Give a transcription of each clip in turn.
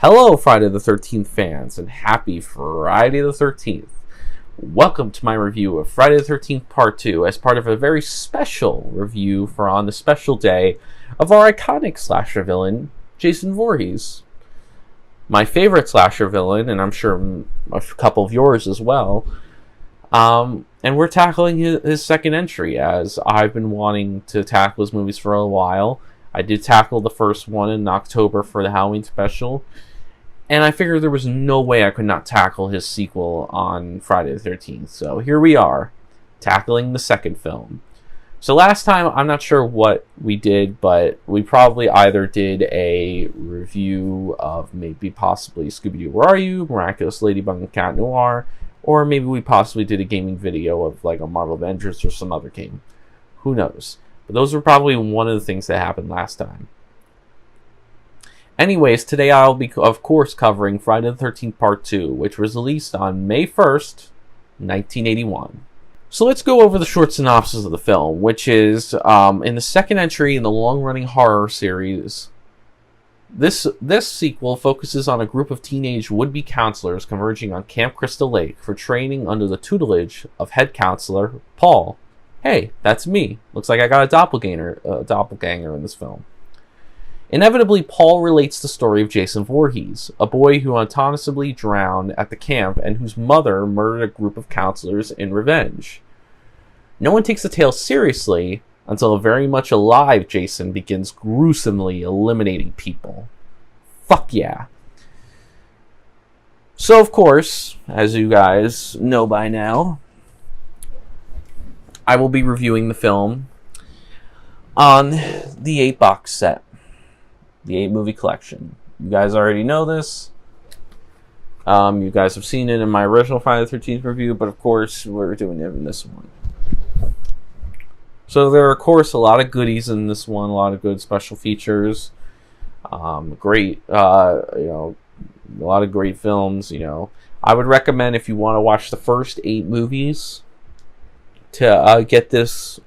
Hello, Friday the 13th fans, and happy Friday the 13th. Welcome to my review of Friday the 13th Part 2 as part of a very special review for on the special day of our iconic slasher villain, Jason Voorhees. My favorite slasher villain, and I'm sure a couple of yours as well. And we're tackling his second entry, as I've been wanting to tackle his movies for a while. I did tackle the first one in October for the Halloween special, and I figured there was no way I could not tackle his sequel on Friday the 13th. So here we are, tackling the second film. So last time, I'm not sure what we did, but we probably either did a review of maybe possibly Scooby-Doo Where Are You?, Miraculous Ladybug and Cat Noir, or maybe we possibly did a gaming video of like a Marvel Avengers or some other game. Who knows? But those were probably one of the things that happened last time. Anyways, today I'll be, of course, covering Friday the 13th Part 2, which was released on May 1st, 1981. So let's go over the short synopsis of the film, which is, in the second entry in the long-running horror series, this sequel focuses on a group of teenage would-be counselors converging on Camp Crystal Lake for training under the tutelage of head counselor Paul. Hey, that's me. Looks like I got a doppelganger in this film. Inevitably, Paul relates the story of Jason Voorhees, a boy who autonomously drowned at the camp and whose mother murdered a group of counselors in revenge. No one takes the tale seriously until a very much alive Jason begins gruesomely eliminating people. Fuck yeah. So, of course, as you guys know by now, I will be reviewing the film on the 8-box set, the 8-movie collection. You guys already know this. You guys have seen it in my original Friday the 13th review, but of course, we're doing it in this one. So there are, of course, a lot of goodies in this one, a lot of good special features. Great, a lot of great films, I would recommend, if you want to watch the first 8 movies, to get this, get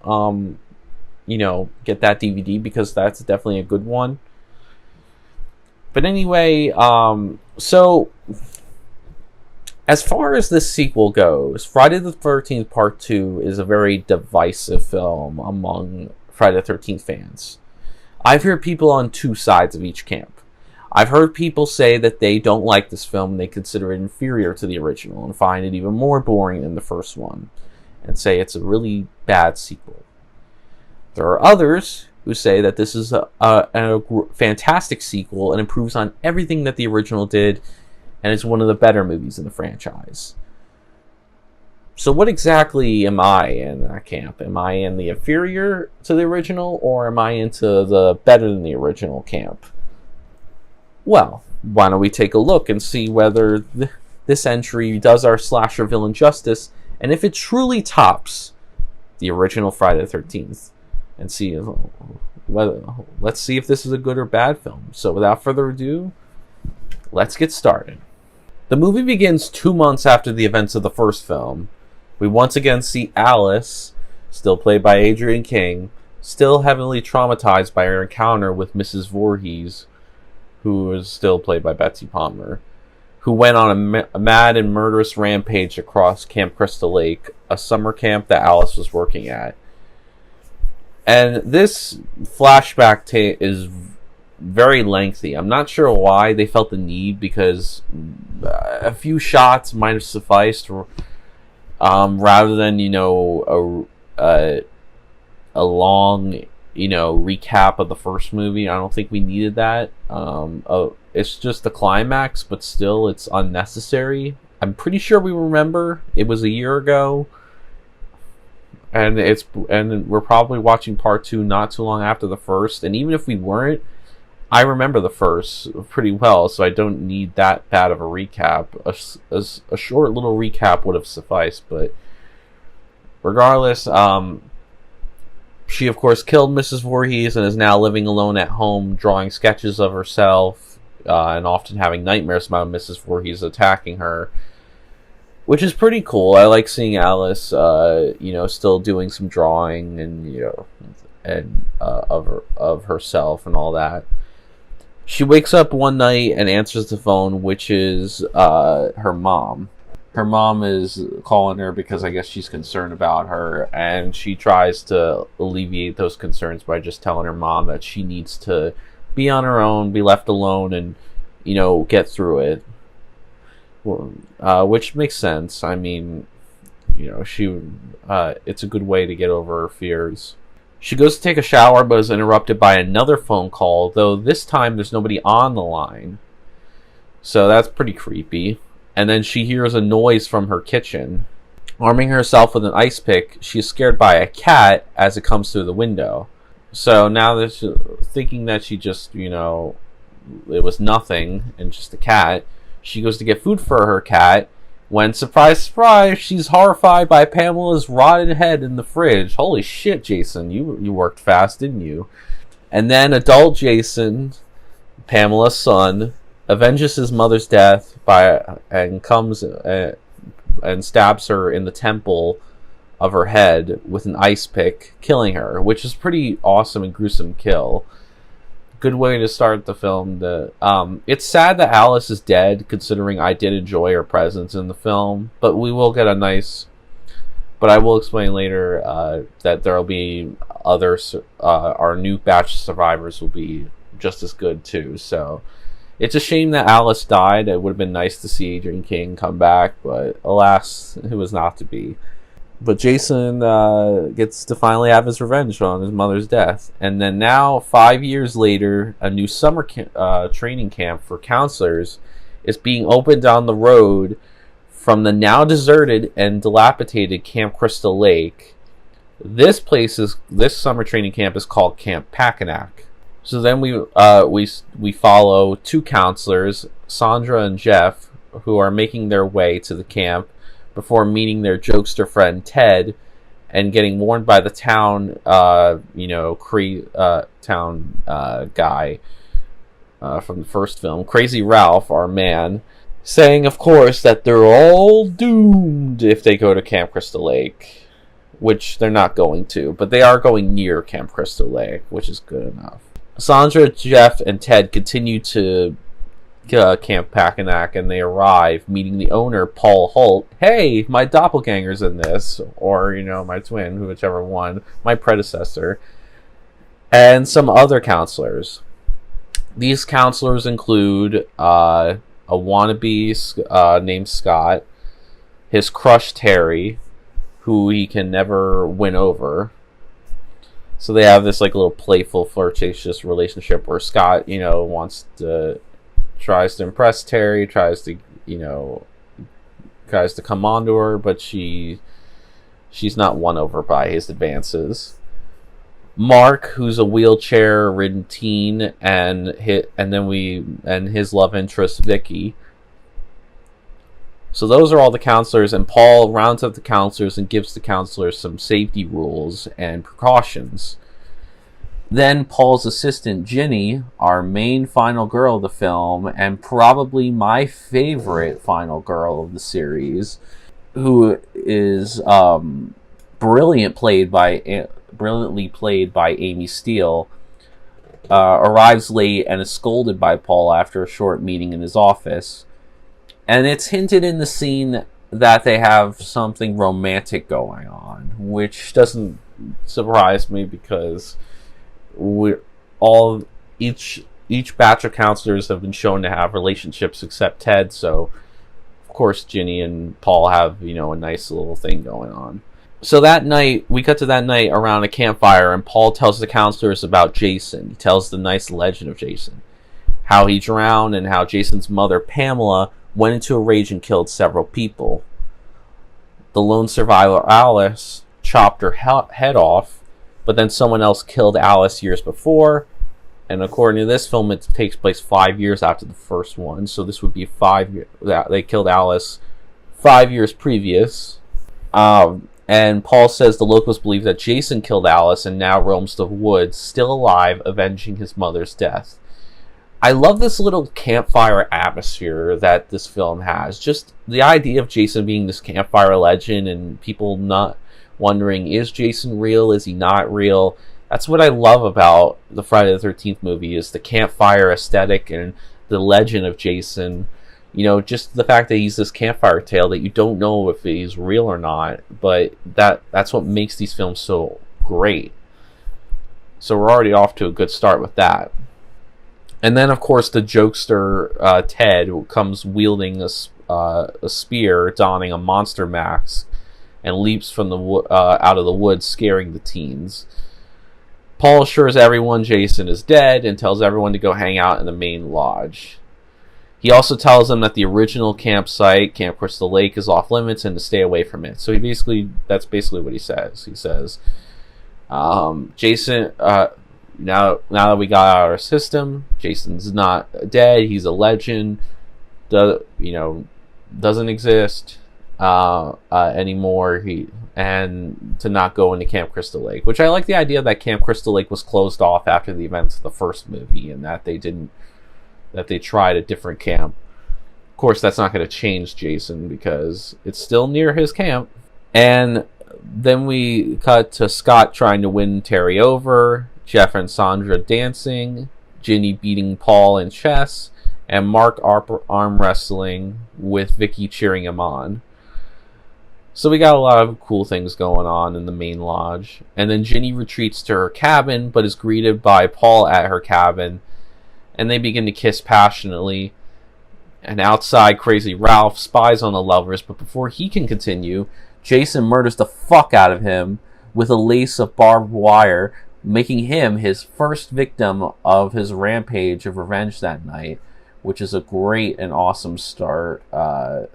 that DVD, because that's definitely a good one. But anyway, so as far as this sequel goes, Friday the 13th Part 2 is a very divisive film among Friday the 13th fans. I've heard people on two sides of each camp. I've heard people say that they don't like this film, and they consider it inferior to the original and find it even more boring than the first one, and say it's a really bad sequel. There are others who say that this is a fantastic sequel and improves on everything that the original did, and it's one of the better movies in the franchise. So what exactly am I in that camp? Am I in the inferior to the original, or am I into the better than the original camp? Well, why don't we take a look and see whether this entry does our slasher villain justice, and if it truly tops the original Friday the 13th, and see let's see if this is a good or bad film. So without further ado, let's get started. The movie begins 2 months after the events of the first film. We once again see Alice, still played by Adrienne King, still heavily traumatized by her encounter with Mrs. Voorhees, who is still played by Betsy Palmer, who went on a mad and murderous rampage across Camp Crystal Lake, a summer camp that Alice was working at. And this flashback is very lengthy. I'm not sure why they felt the need, because a few shots might have sufficed, rather than, a long, recap of the first movie. I don't think we needed that. It's just the climax, but still, it's unnecessary. I'm pretty sure we remember it was a year ago, and we're probably watching Part 2 not too long after the first. And even if we weren't, I remember the first pretty well, so I don't need that bad of a recap. A short little recap would have sufficed, but regardless, she of course killed Mrs. Voorhees and is now living alone at home, drawing sketches of herself, and often having nightmares about Mrs. Voorhees attacking her, which is pretty cool. I like seeing Alice, still doing some drawing and of herself and all that. She wakes up one night and answers the phone, which is her mom. Her mom is calling her because I guess she's concerned about her, and she tries to alleviate those concerns by just telling her mom that she needs to be on her own, be left alone, and, get through it. Which makes sense. I mean, it's a good way to get over her fears. She goes to take a shower, but is interrupted by another phone call, though this time there's nobody on the line. So that's pretty creepy. And then she hears a noise from her kitchen. Arming herself with an ice pick, she is scared by a cat as it comes through the window. So now that thinking that she just, it was nothing and just a cat, she goes to get food for her cat, when, surprise, surprise, she's horrified by Pamela's rotted head in the fridge. Holy shit, Jason, you worked fast, didn't you? And then adult Jason, Pamela's son, avenges his mother's death and comes and stabs her in the temple of her head with an ice pick, killing her, which is pretty awesome and gruesome kill. Good way to start the film. It's sad that Alice is dead, considering I did enjoy her presence in the film. But we will get But I will explain later that there will be our new batch of survivors will be just as good too. So it's a shame that Alice died. It would have been nice to see Adrian King come back, but alas, it was not to be. But Jason gets to finally have his revenge on his mother's death. And then now, 5 years later, a new summer training camp for counselors is being opened down the road from the now deserted and dilapidated Camp Crystal Lake. This summer training camp is called Camp Packanack. So then we follow two counselors, Sandra and Jeff, who are making their way to the camp before meeting their jokester friend Ted and getting warned by the town, guy from the first film, Crazy Ralph, our man, saying, of course, that they're all doomed if they go to Camp Crystal Lake, which they're not going to, but they are going near Camp Crystal Lake, which is good enough. Sandra, Jeff, and Ted continue to Camp Packanack, and they arrive, meeting the owner, Paul Holt. Hey, my doppelganger's in this, or, my twin, whichever one, my predecessor, and some other counselors. These counselors include a wannabe named Scott, his crush Terry, who he can never win over. So they have this little playful, flirtatious relationship where Scott, tries to impress Terry, tries to come onto her, but she's not won over by his advances. Mark, who's a wheelchair-ridden teen, and his love interest Vicky. So those are all the counselors, and Paul rounds up the counselors and gives the counselors some safety rules and precautions. Then Paul's assistant, Ginny, our main final girl of the film, and probably my favorite final girl of the series, who is brilliantly played by Amy Steele, arrives late and is scolded by Paul after a short meeting in his office. And it's hinted in the scene that they have something romantic going on, which doesn't surprise me because each batch of counselors have been shown to have relationships except Ted, so of course Ginny and Paul have, a nice little thing going on. So that night, we cut to that night around a campfire, and Paul tells the counselors about Jason. He tells the nice legend of Jason, how he drowned and how Jason's mother, Pamela, went into a rage and killed several people. The lone survivor, Alice, chopped her head off, but then someone else killed Alice years before, and according to this film, it takes place 5 years after the first one, so this would be 5 years. They killed Alice 5 years previous. And Paul says the locals believe that Jason killed Alice and now roams the woods, still alive, avenging his mother's death. I love this little campfire atmosphere that this film has. Just the idea of Jason being this campfire legend and people not wondering, is Jason real? Is he not real? That's what I love about the Friday the 13th movie, is the campfire aesthetic and the legend of Jason. You know, just the fact that he's this campfire tale that you don't know if he's real or not, but that's what makes these films so great. So we're already off to a good start with that. And then, of course, the jokester Ted comes wielding a spear, donning a monster mask, and leaps from the out of the woods, scaring the teens. Paul assures everyone Jason is dead and tells everyone to go hang out in the main lodge. He also tells them that the original campsite, Camp Crystal Lake, is off limits and to stay away from it. So that's basically what he says. He says, Jason, now that we got out of our system, Jason's not dead. He's a legend. Doesn't exist anymore. And to not go into Camp Crystal Lake, which I like the idea that Camp Crystal Lake was closed off after the events of the first movie, and that they tried a different camp. Of course, that's not going to change Jason because it's still near his camp. And then we cut to Scott trying to win Terry over, Jeff and Sandra dancing, Ginny beating Paul in chess, and Mark arm wrestling with Vicky cheering him on. So we got a lot of cool things going on in the main lodge. And then Ginny retreats to her cabin, but is greeted by Paul at her cabin, and they begin to kiss passionately. And outside, Crazy Ralph spies on the lovers, but before he can continue, Jason murders the fuck out of him with a lace of barbed wire, making him his first victim of his rampage of revenge that night, which is a great and awesome start to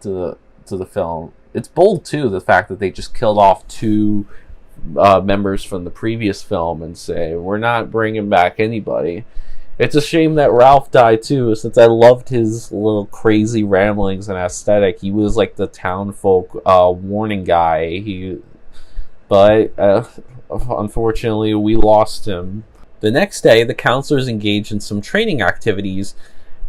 the film. It's bold, too, the fact that they just killed off two members from the previous film and say, we're not bringing back anybody. It's a shame that Ralph died, too, since I loved his little crazy ramblings and aesthetic. He was like the townfolk warning guy. But unfortunately, we lost him. The next day, the counselors engage in some training activities,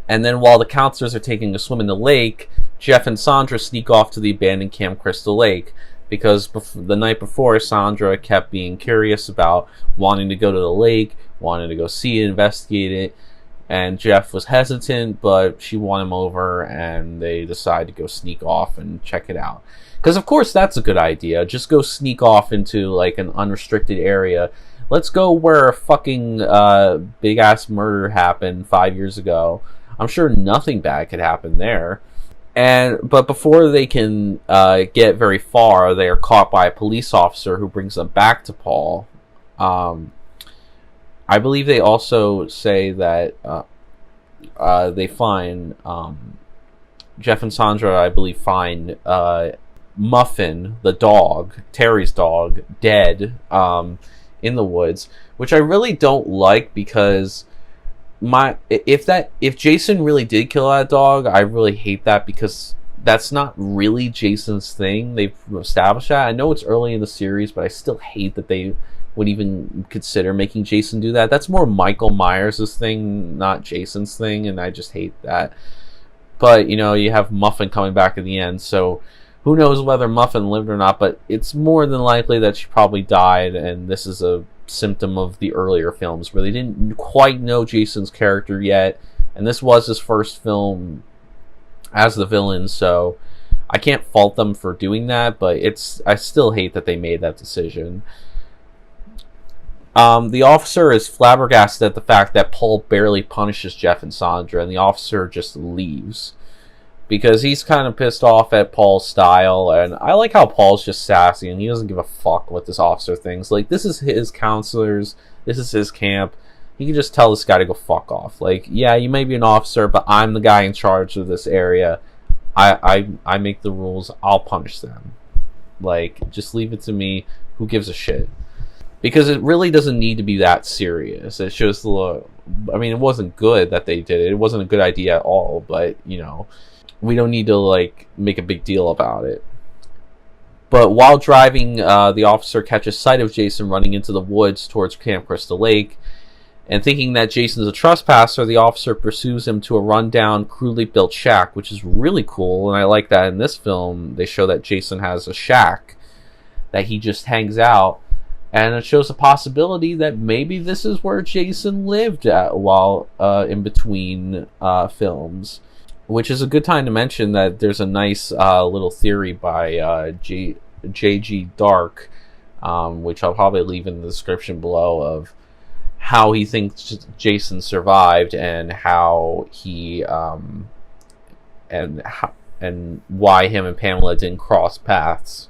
and then while the counselors are taking a swim in the lake, Jeff and Sandra sneak off to the abandoned Camp Crystal Lake, because the night before, Sandra kept being curious about wanting to go to the lake, wanted to go see it, investigate it, and Jeff was hesitant, but she won him over, and they decide to go sneak off and check it out. Because, of course, that's a good idea. Just go sneak off into, like, an unrestricted area. Let's go where a fucking big-ass murder happened 5 years ago. I'm sure nothing bad could happen there. But before they can get very far, they are caught by a police officer who brings them back to Paul. I believe they also say that they find Jeff and Sandra, I believe, find Muffin, the dog, Terry's dog, dead in the woods, which I really don't like, because if Jason really did kill that dog, I really hate that, because that's not really Jason's thing. They've established that. I know it's early in the series, but I still hate that they would even consider making Jason do that. That's more Michael Myers' thing, not Jason's thing, and I just hate that. But, you have Muffin coming back at the end, so who knows whether Muffin lived or not, but it's more than likely that she probably died, and this is a symptom of the earlier films where they didn't quite know Jason's character yet, and this was his first film as the villain, so I can't fault them for doing that, but I still hate that they made that decision. The officer is flabbergasted at the fact that Paul barely punishes Jeff and Sandra, and the officer just leaves, because he's kind of pissed off at Paul's style, and I like how Paul's just sassy, and he doesn't give a fuck what this officer thinks. Like, this is his counselors, this is his camp, he can just tell this guy to go fuck off. Like, yeah, you may be an officer, but I'm the guy in charge of this area. I make the rules, I'll punish them. Like, just leave it to me, who gives a shit? Because it really doesn't need to be that serious. It shows it wasn't good that they did it. It wasn't a good idea at all, but, we don't need to, make a big deal about it. But while driving, the officer catches sight of Jason running into the woods towards Camp Crystal Lake, and thinking that Jason's a trespasser, the officer pursues him to a rundown, crudely built shack, which is really cool, and I like that in this film. They show that Jason has a shack that he just hangs out, And it shows a possibility that maybe this is where Jason lived at while in between films. Which is a good time to mention that there's a nice little theory by JG Darhk, which I'll probably leave in the description below, of how he thinks Jason survived and how he and why him and Pamela didn't cross paths.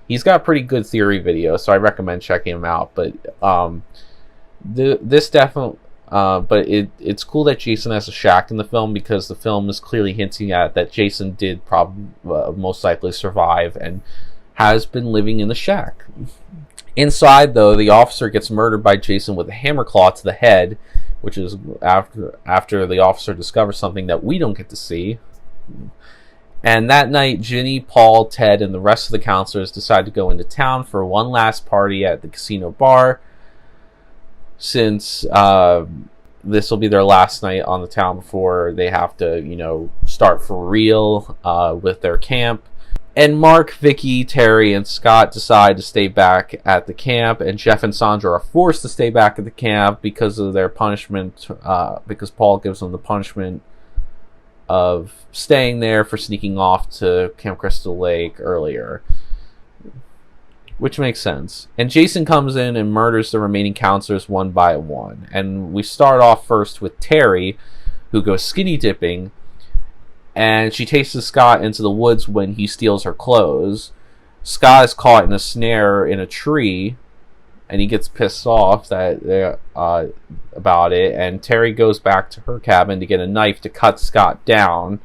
He's got a pretty good theory video, so I recommend checking him out. But this definitely, but it's cool that Jason has a shack in the film, because the film is clearly hinting at that Jason did probably most likely survive and has been living in the shack. Inside, though, the officer gets murdered by Jason with a hammer claw to the head, which is after the officer discovers something that we don't get to see. And that night, Ginny, Paul, Ted, and the rest of the counselors decide to go into town for one last party at the casino bar, since this will be their last night on the town before they have to, start for real with their camp. And Mark, Vicky, Terry, and Scott decide to stay back at the camp, and Jeff and Sandra are forced to stay back at the camp because of their punishment, because Paul gives them the punishment of staying there for sneaking off to Camp Crystal Lake earlier. Which makes sense. And Jason comes in and murders the remaining counselors one by one. And we start off first with Terry, who goes skinny dipping, and she chases Scott into the woods when he steals her clothes. Scott is caught in a snare in a tree, and he gets pissed off about it, and Terry goes back to her cabin to get a knife to cut Scott down.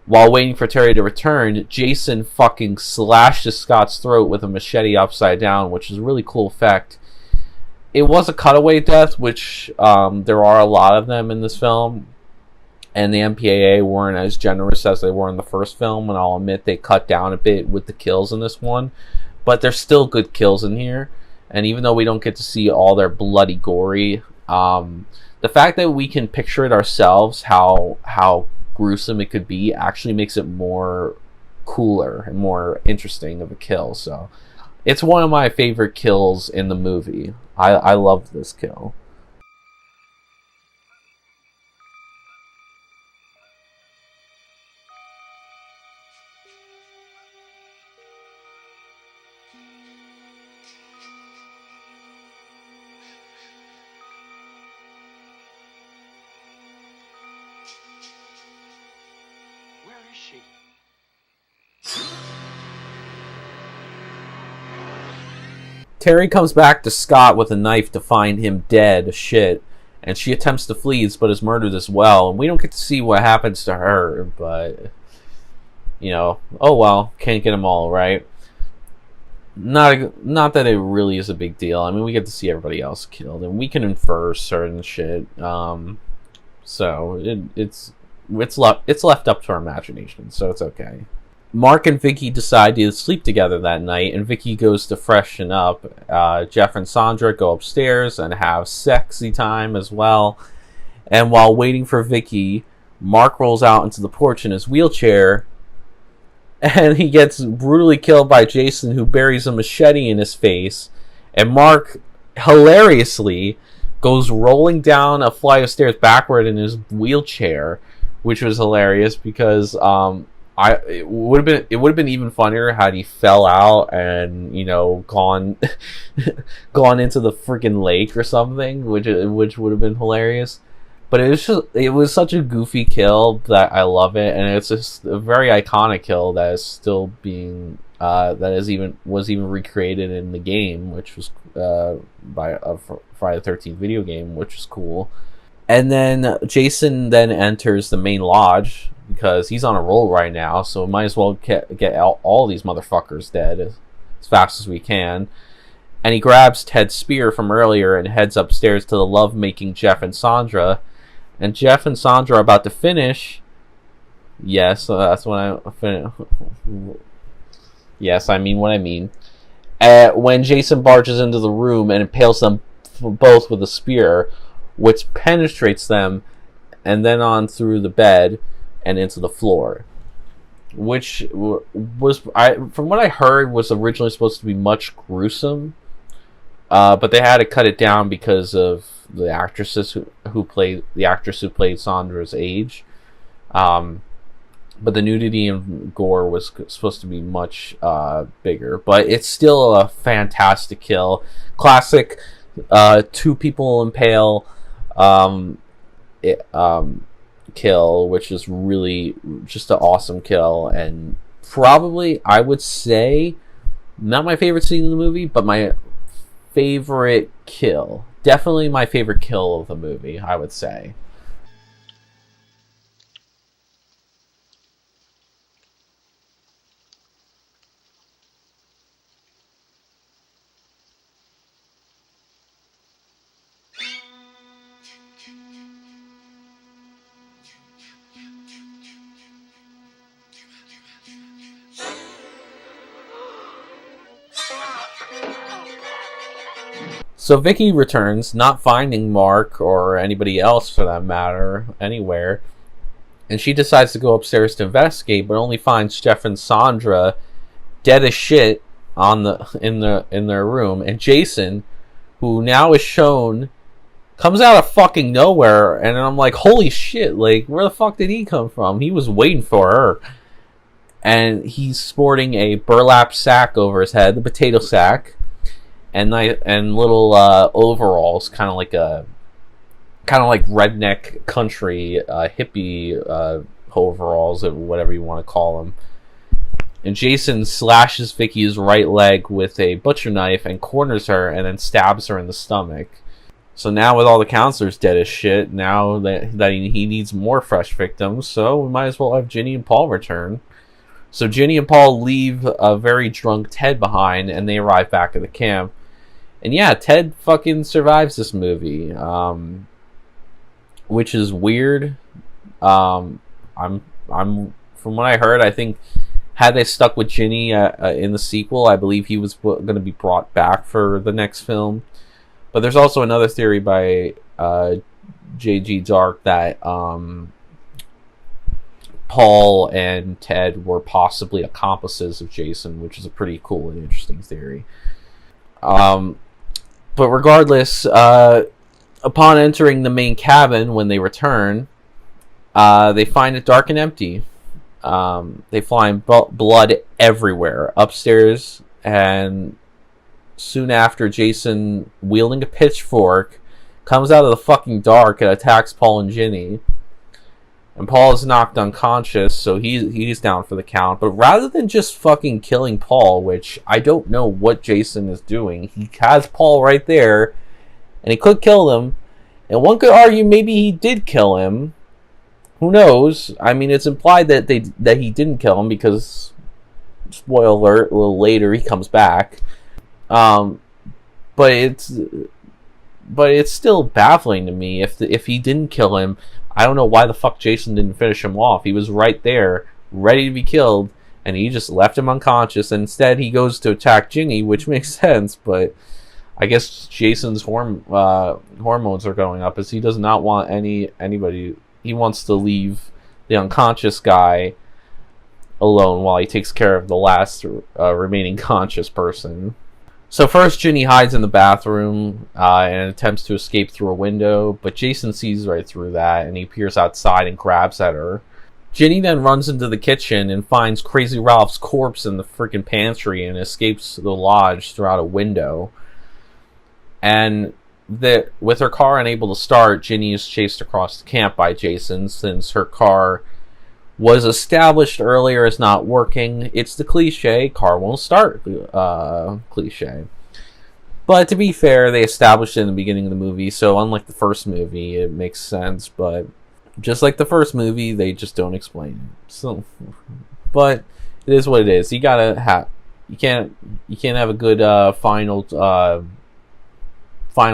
While waiting for Terry to return, Jason fucking slashes Scott's throat with a machete upside down, which is a really cool effect. It was a cutaway death, which there are a lot of them in this film, and the MPAA weren't as generous as they were in the first film, and I'll admit they cut down a bit with the kills in this one, but there's still good kills in here. And even though we don't get to see all their bloody gory, the fact that we can picture it ourselves, how gruesome it could be, actually makes it more cooler and more interesting of a kill. So it's one of my favorite kills in the movie. I love this kill. Terry comes back to Scott with a knife to find him dead shit, and she attempts to flee but is murdered as well. And we don't get to see what happens to her, but oh well, can't get them all, right? Not that it really is a big deal. I mean, we get to see everybody else killed, and we can infer certain shit. So it's left up to our imagination, so it's okay. Mark and Vicky decide to sleep together that night, and Vicky goes to freshen up. Jeff and Sandra go upstairs and have sexy time as well. And while waiting for Vicky, Mark rolls out into the porch in his wheelchair, and he gets brutally killed by Jason, who buries a machete in his face. And Mark, hilariously, goes rolling down a flight of stairs backward in his wheelchair, which was hilarious because it would have been even funnier had he fell out and gone into the freaking lake or something, which would have been hilarious. But it was such a goofy kill that I love it, and it's just a very iconic kill that is still being was even recreated in the game, which was by a Friday the 13th video game, which is cool. And then Jason then enters the main lodge because he's on a roll right now, so might as well get all these motherfuckers dead as fast as we can. And he grabs Ted's spear from earlier and heads upstairs to the love-making Jeff and Sandra. And Jeff and Sandra are about to finish. Yes, that's when I finish. Yes, I mean what I mean. When Jason barges into the room and impales them both with a spear, which penetrates them and then on through the bed and into the floor, which was, from what I heard, was originally supposed to be much gruesome But they had to cut it down because of the actresses who played Sandra's age. But the nudity and gore was supposed to be much bigger. But it's still a fantastic kill. Classic 2 people impale kill, which is really just an awesome kill. And probably, I would say, not my favorite scene in the movie, but my favorite kill. Definitely my favorite kill of the movie, I would say. So Vicky returns, not finding Mark or anybody else for that matter anywhere, and she decides to go upstairs to investigate, but only finds Jeff and Sandra dead as shit in their room, and Jason, who now is shown, comes out of fucking nowhere, and I'm like, holy shit, like, where the fuck did he come from? He was waiting for her. And he's sporting a burlap sack over his head, the potato sack, and little overalls, kind of like redneck country hippie overalls, or whatever you want to call them. And Jason slashes Vicky's right leg with a butcher knife and corners her, and then stabs her in the stomach. So now, with all the counselors dead as shit, now that he needs more fresh victims, so we might as well have Ginny and Paul return. So Ginny and Paul leave a very drunk Ted behind, and they arrive back at the camp. And yeah, Ted fucking survives this movie, which is weird. I'm from what I heard, I think had they stuck with Ginny in the sequel, I believe he was going to be brought back for the next film. But there's also another theory by JG Darhk that Paul and Ted were possibly accomplices of Jason, which is a pretty cool and interesting theory. But regardless, upon entering the main cabin, when they return, they find it dark and empty. They find blood everywhere upstairs, and soon after, Jason, wielding a pitchfork, comes out of the fucking dark and attacks Paul and Ginny. And Paul is knocked unconscious, so he's down for the count. But rather than just fucking killing Paul, which I don't know what Jason is doing, he has Paul right there, and he could kill him. And one could argue maybe he did kill him. Who knows? I mean, it's implied that he didn't kill him because, spoiler alert, a little later he comes back. But it's still baffling to me if he didn't kill him. I don't know why the fuck Jason didn't finish him off. He was right there, ready to be killed, and he just left him unconscious. And instead, he goes to attack Ginny, which makes sense. But I guess Jason's hormones are going up, as he does not want anybody. He wants to leave the unconscious guy alone while he takes care of the last remaining conscious person. So first, Ginny hides in the bathroom and attempts to escape through a window, but Jason sees right through that, and he peers outside and grabs at her. Ginny then runs into the kitchen and finds Crazy Ralph's corpse in the freaking pantry and escapes the lodge through a window. And with her car unable to start, Ginny is chased across the camp by Jason, since her car was established earlier as not working. It's the cliche, car won't start cliche. But to be fair, they established it in the beginning of the movie, so unlike the first movie, it makes sense. But just like the first movie, they just don't explain it. So, but it is what it is. You can't have a good final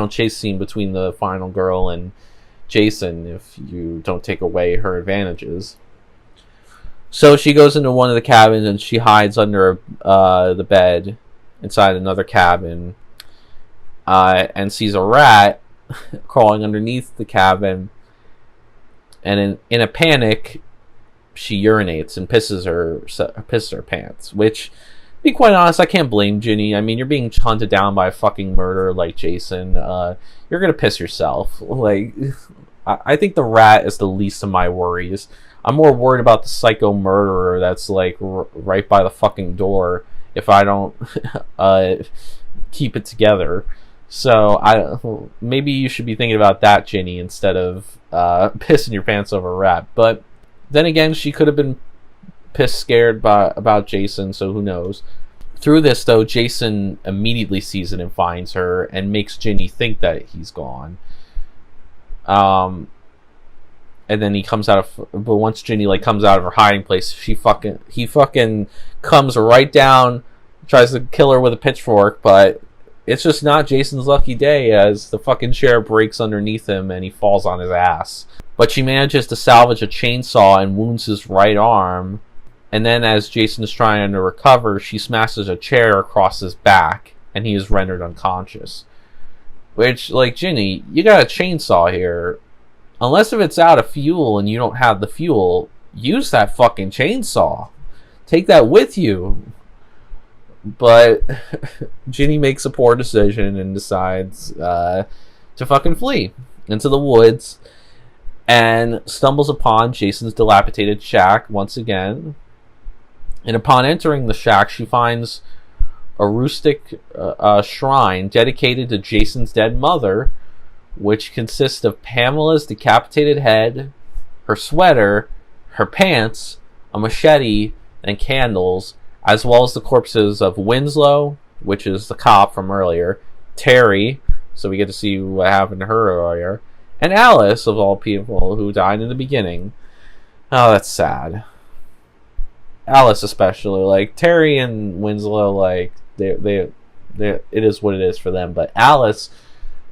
chase scene between the final girl and Jason if you don't take away her advantages. So she goes into one of the cabins and she hides under the bed inside another cabin and sees a rat crawling underneath the cabin. And in a panic, she urinates and pisses her pants. Which, to be quite honest, I can't blame Ginny. I mean, you're being hunted down by a fucking murderer like Jason. You're gonna piss yourself. Like, I think the rat is the least of my worries. I'm more worried about the psycho murderer that's like right by the fucking door if I don't keep it together. So maybe you should be thinking about that, Ginny, instead of pissing your pants over a rat. But then again, she could have been pissed scared about Jason, so who knows. Through this, though, Jason immediately sees it and finds her and makes Ginny think that he's gone. And then he comes out of, but once Ginny like comes out of her hiding place, he fucking comes right down, tries to kill her with a pitchfork, but it's just not Jason's lucky day as the fucking chair breaks underneath him and he falls on his ass. But she manages to salvage a chainsaw and wounds his right arm. And then as Jason is trying to recover, she smashes a chair across his back and he is rendered unconscious. Which, like, Ginny, you got a chainsaw here. Unless if it's out of fuel and you don't have the fuel, use that fucking chainsaw. Take that with you. But Ginny makes a poor decision and decides to fucking flee into the woods and stumbles upon Jason's dilapidated shack once again. And upon entering the shack, she finds a rustic shrine dedicated to Jason's dead mother, which consists of Pamela's decapitated head, her sweater, her pants, a machete, and candles, as well as the corpses of Winslow, which is the cop from earlier, Terry, so we get to see what happened to her earlier, and Alice, of all people, who died in the beginning. Oh, that's sad. Alice especially. Like, Terry and Winslow, like, they it is what it is for them, but Alice,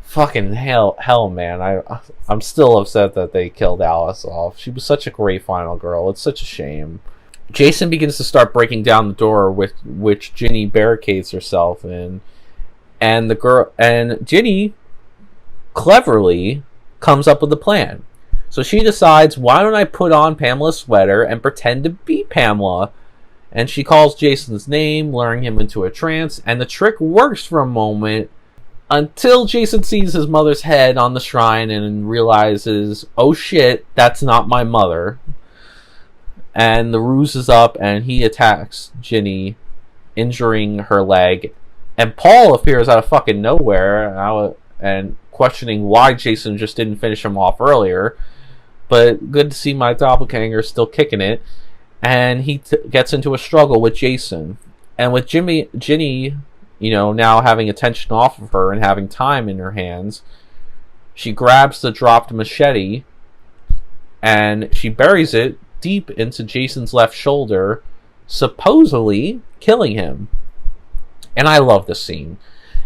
fucking hell, man. I'm still upset that they killed Alice off. She was such a great final girl. It's such a shame. Jason begins to start breaking down the door with which Ginny barricades herself in, and Ginny cleverly comes up with a plan. So she decides, why don't I put on Pamela's sweater and pretend to be Pamela? And she calls Jason's name, luring him into a trance, and the trick works for a moment until Jason sees his mother's head on the shrine and realizes, oh shit, that's not my mother. And the ruse is up and he attacks Ginny, injuring her leg. And Paul appears out of fucking nowhere and questioning why Jason just didn't finish him off earlier. But good to see my doppelganger still kicking it. And he gets into a struggle with Jason. And with Ginny, you know, now having attention off of her and having time in her hands, she grabs the dropped machete and she buries it deep into Jason's left shoulder, supposedly killing him. And I love this scene.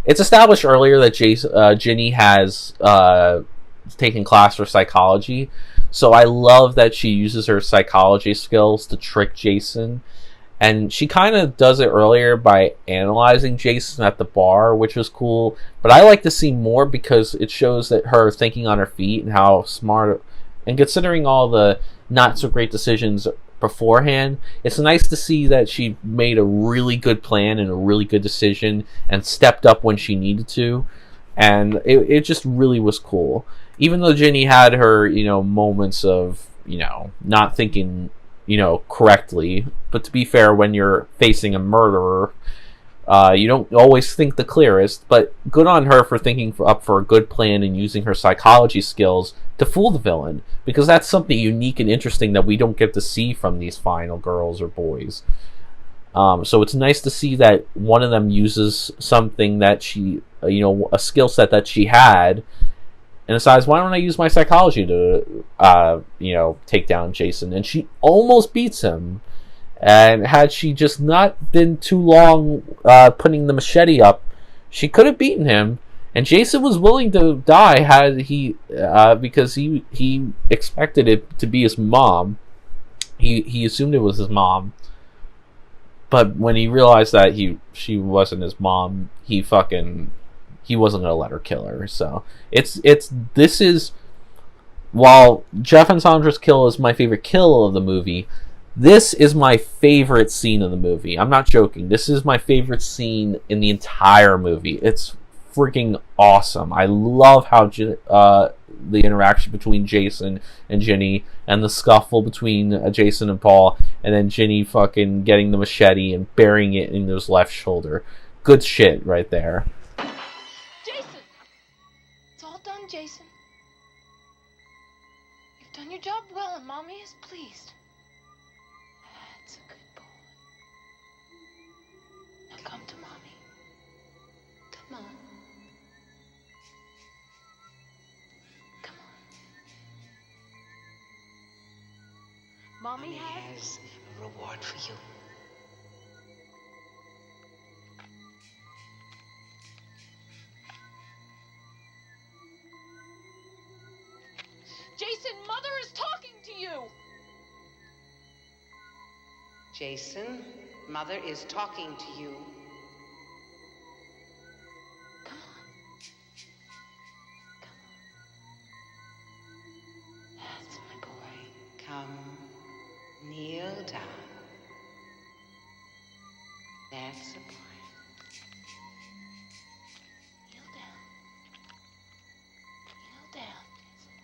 It's established earlier that Ginny has taken class for psychology, so I love that she uses her psychology skills to trick Jason. And she kind of does it earlier by analyzing Jason at the bar, which was cool. But I like to see more because it shows that her thinking on her feet and how smart, and considering all the not so great decisions beforehand, it's nice to see that she made a really good plan and a really good decision and stepped up when she needed to. And it just really was cool. Even though Ginny had her, you know, moments of, you know, not thinking, you know, correctly. But to be fair, when you're facing a murderer, you don't always think the clearest. But good on her for thinking up for a good plan and using her psychology skills to fool the villain. Because that's something unique and interesting that we don't get to see from these final girls or boys. So it's nice to see that one of them uses something that she, you know, a skill set that she had, and decides, why don't I use my psychology to, you know, take down Jason? And she almost beats him. And had she just not been too long putting the machete up, she could have beaten him. And Jason was willing to die had he, because he expected it to be his mom. He assumed it was his mom. But when he realized that she wasn't his mom, he wasn't gonna let her kill her. So this is, while Jeff and Sandra's kill is my favorite kill of the movie, This is my favorite scene in the movie. I'm not joking. This is my favorite scene in the entire movie. It's freaking awesome. I love how the interaction between Jason and Ginny, and the scuffle between Jason and Paul, and then Ginny fucking getting the machete and burying it in his left shoulder. Good shit right there. Jason! It's all done, Jason. You've done your job well, and Mommy is pleased. That's a good boy. Now come to Mommy. Come on. Come on. Mommy has a reward for you. Jason, Mother is talking to you! Jason, Mother is talking to you. Come on. Come on. That's my boy. Come, kneel down. That's a boy. Kneel down. Kneel down, Jason.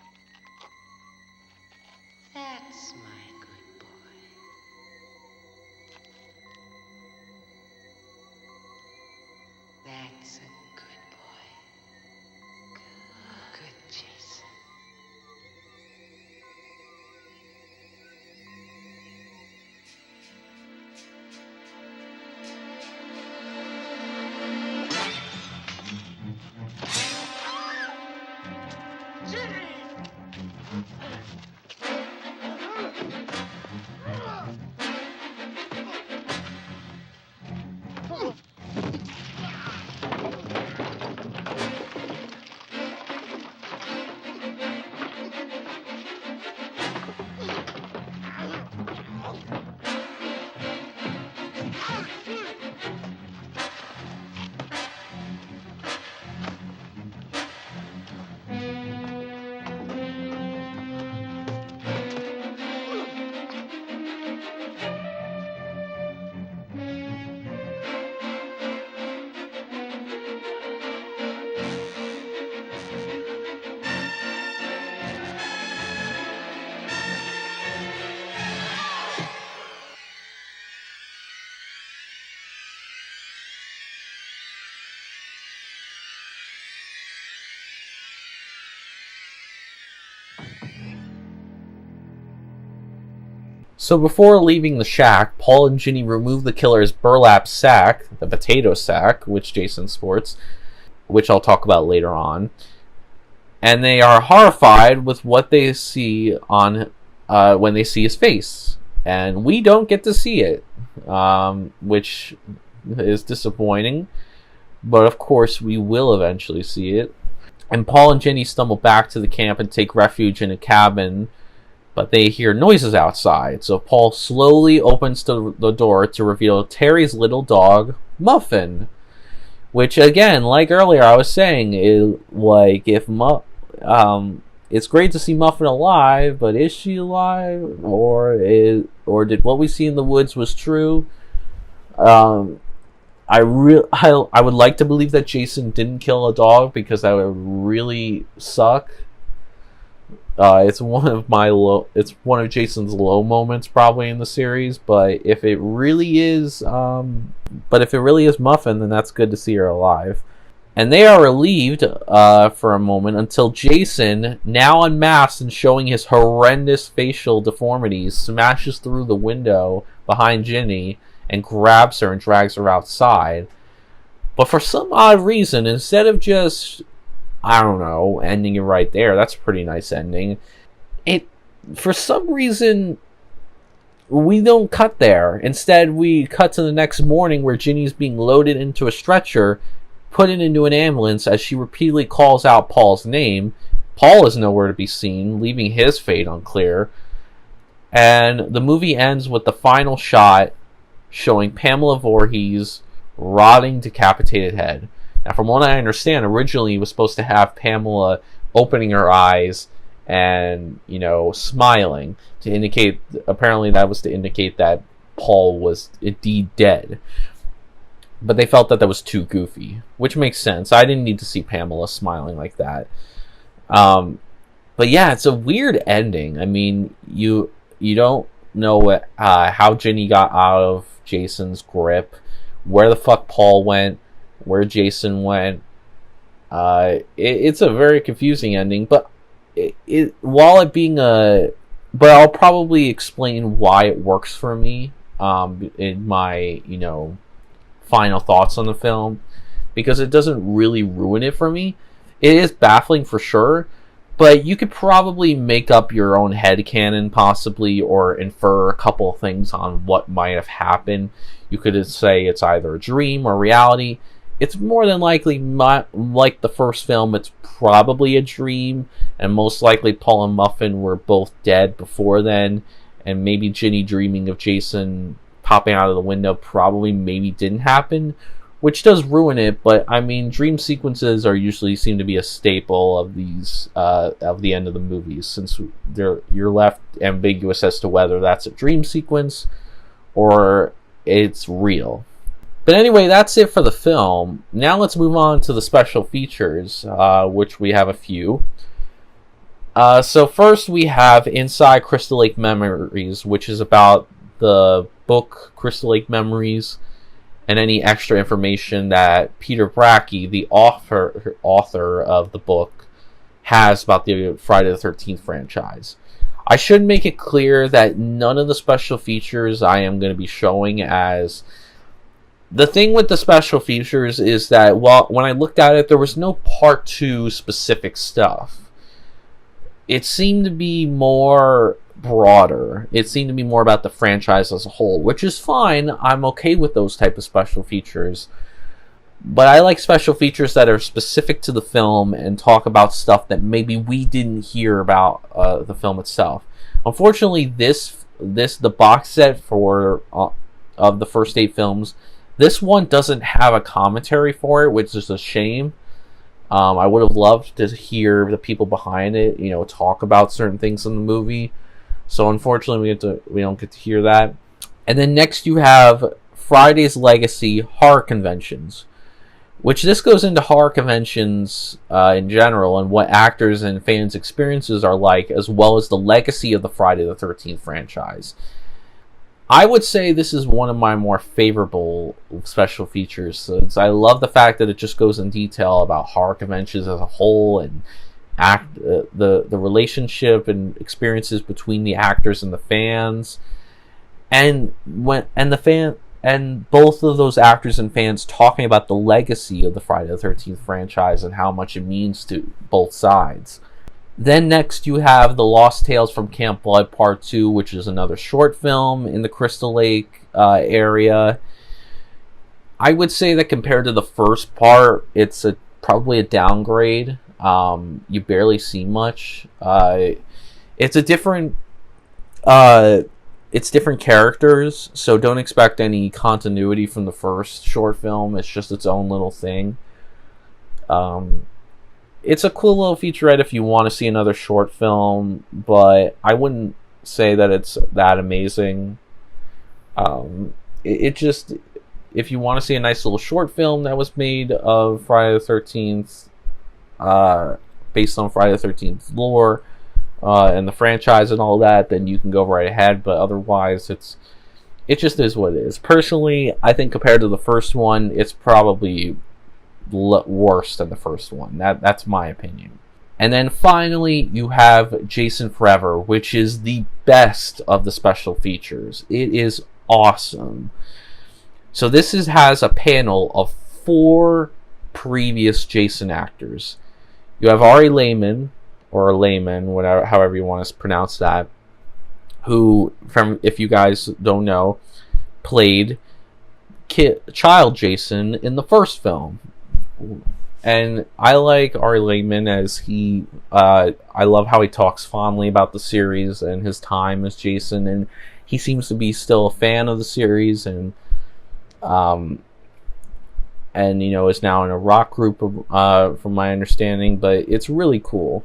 That's my good boy. That's a good boy. Good Jason. So before leaving the shack, Paul and Ginny remove the killer's burlap sack, the potato sack, which Jason sports, which I'll talk about later on. And they are horrified with what they see on when they see his face. And we don't get to see it, which is disappointing. But of course, we will eventually see it. And Paul and Ginny stumble back to the camp and take refuge in a cabin, but they hear noises outside. So Paul slowly opens the door to reveal Terry's little dog, Muffin. Which, again, like earlier I was saying, it's great to see Muffin alive, but is she alive? Or did what we see in the woods was true? I would like to believe that Jason didn't kill a dog, because that would really suck. It's one of Jason's low moments probably in the series, but if it really is Muffin, then that's good to see her alive. And they are relieved for a moment until Jason, now unmasked and showing his horrendous facial deformities, smashes through the window behind Ginny and grabs her and drags her outside. But for some odd reason, instead of just, I don't know, ending it right there, that's a pretty nice ending, for some reason, we don't cut there. Instead, we cut to the next morning where Ginny's being loaded into a stretcher, put into an ambulance as she repeatedly calls out Paul's name. Paul is nowhere to be seen, leaving his fate unclear. And the movie ends with the final shot showing Pamela Voorhees' rotting, decapitated head. Now, from what I understand, originally it was supposed to have Pamela opening her eyes and, smiling to indicate, apparently that was to indicate that Paul was indeed dead. But they felt that was too goofy, which makes sense. I didn't need to see Pamela smiling like that. But yeah, it's a weird ending. I mean, you don't know how Ginny got out of Jason's grip, where the fuck Paul went, where Jason went. It's a very confusing ending, but but I'll probably explain why it works for me in my final thoughts on the film, because it doesn't really ruin it for me. It is baffling for sure, but you could probably make up your own headcanon possibly, or infer a couple of things on what might have happened. You could say it's either a dream or reality. It's more than likely, like the first film, it's probably a dream, and most likely Paul and Muffin were both dead before then, and maybe Ginny dreaming of Jason popping out of the window probably maybe didn't happen, which does ruin it. But I mean, dream sequences are usually seem to be a staple of these of the end of the movies, since you're left ambiguous as to whether that's a dream sequence or it's real. But anyway, that's it for the film. Now let's move on to the special features, which we have a few. So first we have Inside Crystal Lake Memories, which is about the book Crystal Lake Memories, and any extra information that Peter Bracke, the author of the book, has about the Friday the 13th franchise. I should make it clear that none of the special features I am going to be showing as... The thing with the special features is that, when I looked at it, there was no part 2 specific stuff. It seemed to be more broader. It seemed to be more about the franchise as a whole, which is fine. I'm okay with those type of special features. But I like special features that are specific to the film and talk about stuff that maybe we didn't hear about the film itself. Unfortunately, the box set of the first 8 films, this one doesn't have a commentary for it, which is a shame. I would have loved to hear the people behind it, talk about certain things in the movie. So unfortunately, we don't get to hear that. And then next you have Friday's Legacy Horror Conventions, which this goes into horror conventions in general and what actors and fans' experiences are like, as well as the legacy of the Friday the 13th franchise. I would say this is one of my more favorable special features, since I love the fact that it just goes in detail about horror conventions as a whole, and the relationship and experiences between the actors and the fans, and both of those actors and fans talking about the legacy of the Friday the 13th franchise and how much it means to both sides. Then next you have The Lost Tales from Camp Blood Part 2, which is another short film in the Crystal Lake area. I would say that compared to the first part, it's probably a downgrade. You barely see much. It's different characters, so don't expect any continuity from the first short film. It's just its own little thing. It's a cool little featurette if you want to see another short film, but I wouldn't say that it's that amazing. It just, if you want to see a nice little short film that was made of Friday the 13th, based on Friday the 13th lore, and the franchise and all that, then you can go right ahead, but otherwise it just is what it is. Personally, I think compared to the first one, it's probably worse than the first one. That's my opinion. And then finally you have Jason Forever, which is the best of the special features. It is awesome. So this has a panel of 4 previous Jason actors. You have Ari Lehman, or Lehman, whatever, however you want to pronounce that, who, if you guys don't know, played child Jason in the first film. And I like Ari Lehman as I love how he talks fondly about the series and his time as Jason, and he seems to be still a fan of the series, and is now in a rock group, from my understanding. But it's really cool.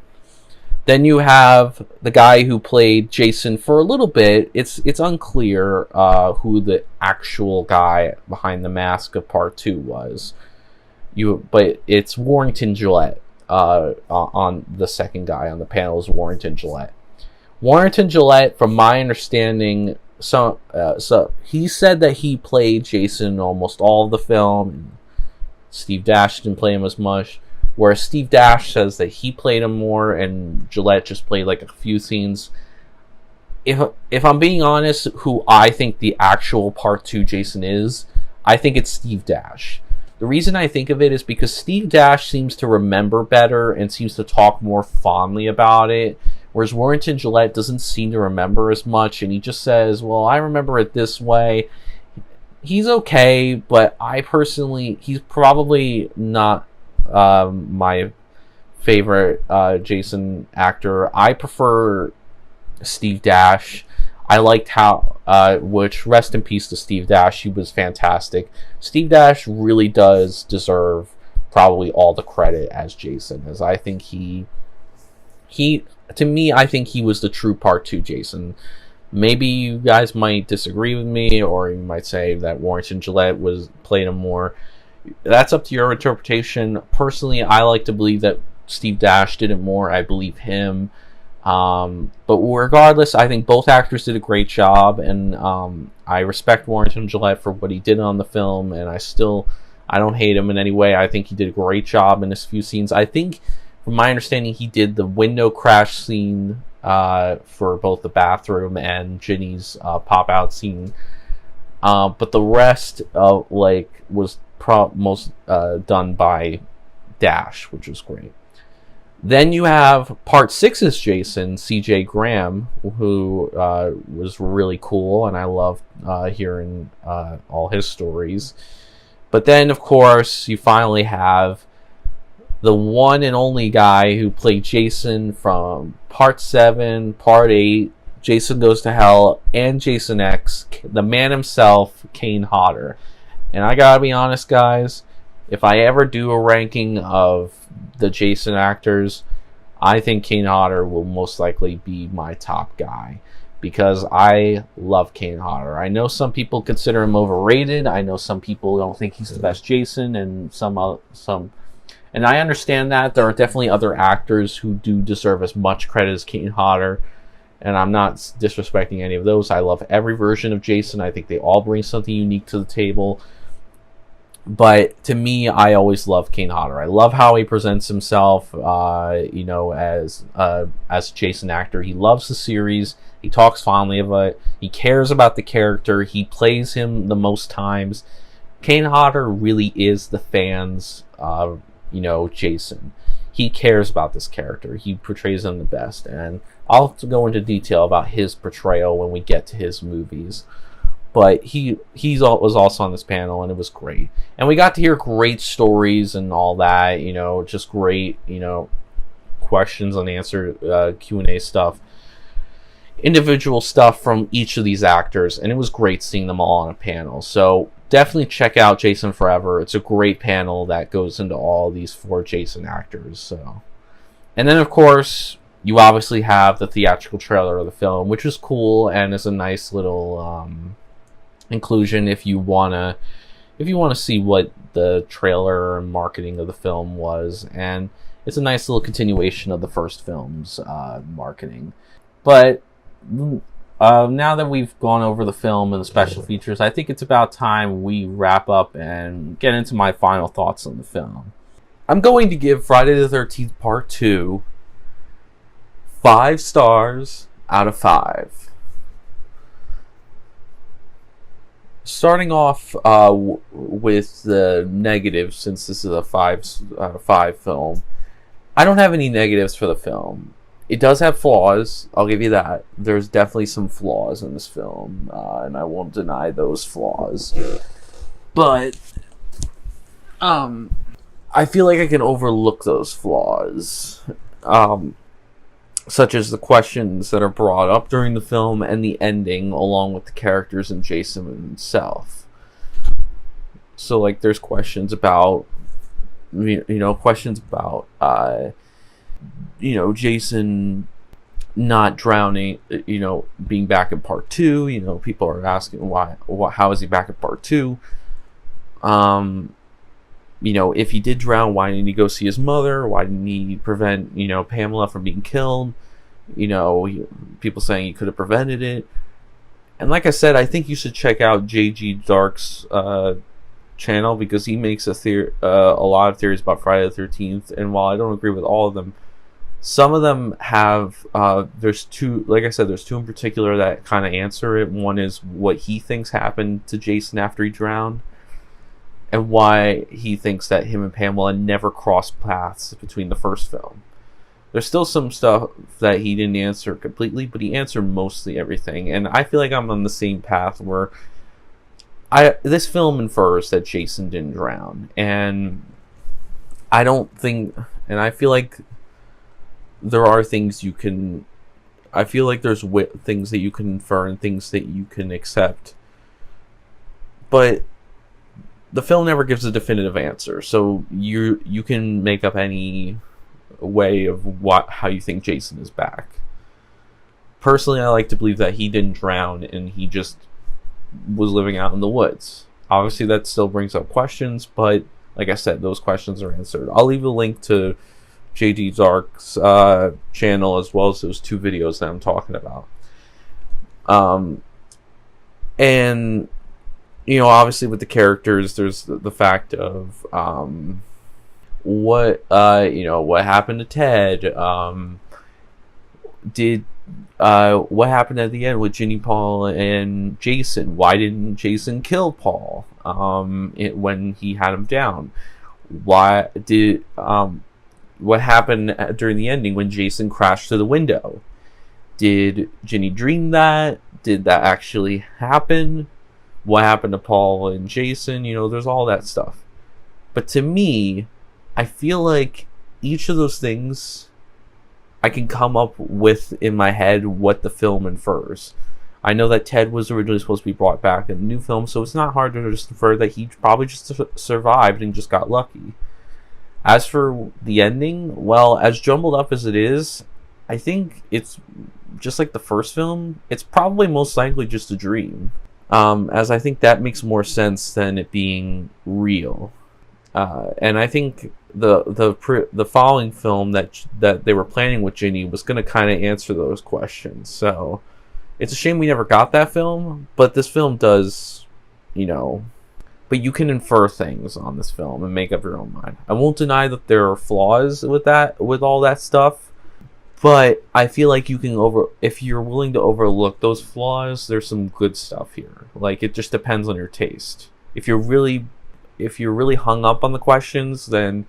Then you have the guy who played Jason for a little bit. It's unclear who the actual guy behind the mask of part 2 was. But it's Warrington Gillette. On the second guy on the panel is Warrington Gillette. Warrington Gillette, from my understanding, so he said that he played Jason in almost all of the film. Steve Dash didn't play him as much. Whereas Steve Dash says that he played him more, and Gillette just played like a few scenes. If I'm being honest, who I think the actual part 2 Jason is, I think it's Steve Dash. The reason I think of it is because Steve Dash seems to remember better and seems to talk more fondly about it, whereas Warrington Gillette doesn't seem to remember as much, and he just says, well, I remember it this way. He's okay, but he's probably not my favorite Jason actor. I prefer Steve Dash. I liked how, which rest in peace to Steve Dash. He was fantastic. Steve Dash really does deserve probably all the credit as Jason, as I think he to me, I think he was the true part 2 Jason. Maybe you guys might disagree with me, or you might say that Warrington Gillette played him more. That's up to your interpretation. Personally, I like to believe that Steve Dash did it more. I believe him. But regardless, I think both actors did a great job, and I respect Warrington Gillette for what he did on the film, and I don't hate him in any way. I think he did a great job in his few scenes. I think, from my understanding, he did the window crash scene for both the bathroom and Ginny's pop-out scene. But the rest was most done by Dash, which was great. Then you have part 6's Jason, CJ Graham, who was really cool, and I loved hearing all his stories. But then, of course, you finally have the one and only guy who played Jason from part 7, part 8, Jason Goes to Hell, and Jason X, the man himself, Kane Hodder. And I gotta be honest, guys, if I ever do a ranking of the Jason actors, I think Kane Hodder will most likely be my top guy, because I love Kane Hodder. I know some people consider him overrated. I know some people don't think he's the best Jason, and and I understand that. There are definitely other actors who do deserve as much credit as Kane Hodder, and I'm not disrespecting any of those. I love every version of Jason. I think they all bring something unique to the table. But to me, I always love Kane Hodder. I love how he presents himself, as a Jason actor. He loves the series. He talks fondly of it. He cares about the character. He plays him the most times. Kane Hodder really is the fans' Jason. He cares about this character. He portrays him the best. And I'll have to go into detail about his portrayal when we get to his movies. But he was also on this panel, and it was great. And we got to hear great stories and all that, just great, questions and answer, Q&A stuff. Individual stuff from each of these actors, and it was great seeing them all on a panel. So definitely check out Jason Forever. It's a great panel that goes into all these 4 Jason actors. So, and then of course you obviously have the theatrical trailer of the film, which is cool and is a nice little inclusion if you wanna see what the trailer and marketing of the film was, and it's a nice little continuation of the first film's marketing. But now that we've gone over the film and the special features, I think it's about time we wrap up and get into my final thoughts on the film. I'm going to give Friday the 13th Part 2 5 stars out of 5. Starting off with the negatives, since this is a 5 out of 5 film, I don't have any negatives for the film. It does have flaws, I'll give you that. There's definitely some flaws in this film, and I won't deny those flaws. But I feel like I can overlook those flaws, such as the questions that are brought up during the film and the ending, along with the characters and Jason himself. So, there's questions about, Jason not drowning, being back in part 2. People are asking how is he back in part 2? If he did drown, why didn't he go see his mother? Why didn't he prevent, Pamela from being killed? People saying he could have prevented it. And like I said, I think you should check out JG Darhk's channel, because he makes a lot of theories about Friday the 13th. And while I don't agree with all of them, some of them have, there's two, like I said, there's two in particular that kind of answer it. One is what he thinks happened to Jason after he drowned, and why he thinks that him and Pamela never crossed paths between the first film. There's still some stuff that he didn't answer completely, but he answered mostly everything. And I feel like I'm on the same path where this film infers that Jason didn't drown. And I don't think, and I feel like there are things you can, I feel like there's things that you can infer and things that you can accept. But the film never gives a definitive answer. So you can make up any way of how you think Jason is back. Personally, I like to believe that he didn't drown and he just was living out in the woods. Obviously, that still brings up questions, but like I said, those questions are answered. I'll leave a link to JG Darhk's channel, as well as those two videos that I'm talking about. And obviously with the characters, there's the fact of what happened to Ted. What happened at the end with Ginny, Paul, and Jason? Why didn't Jason kill Paul when he had him down? What happened during the ending when Jason crashed through the window? Did Ginny dream that? Did that actually happen? What happened to Paul and Jason? There's all that stuff. But to me, I feel like each of those things I can come up with in my head what the film infers. I know that Ted was originally supposed to be brought back in the new film, so it's not hard to just infer that he probably just survived and just got lucky. As for the ending, well, as jumbled up as it is, I think it's just like the first film. It's probably most likely just a dream. As I think that makes more sense than it being real. And I think the following film that they were planning with Ginny was going to kind of answer those questions. So it's a shame we never got that film, but this film does, but you can infer things on this film and make up your own mind. I won't deny that there are flaws with all that stuff. But I feel like if you're willing to overlook those flaws, there's some good stuff here. Like, it just depends on your taste. If you're really hung up on the questions, then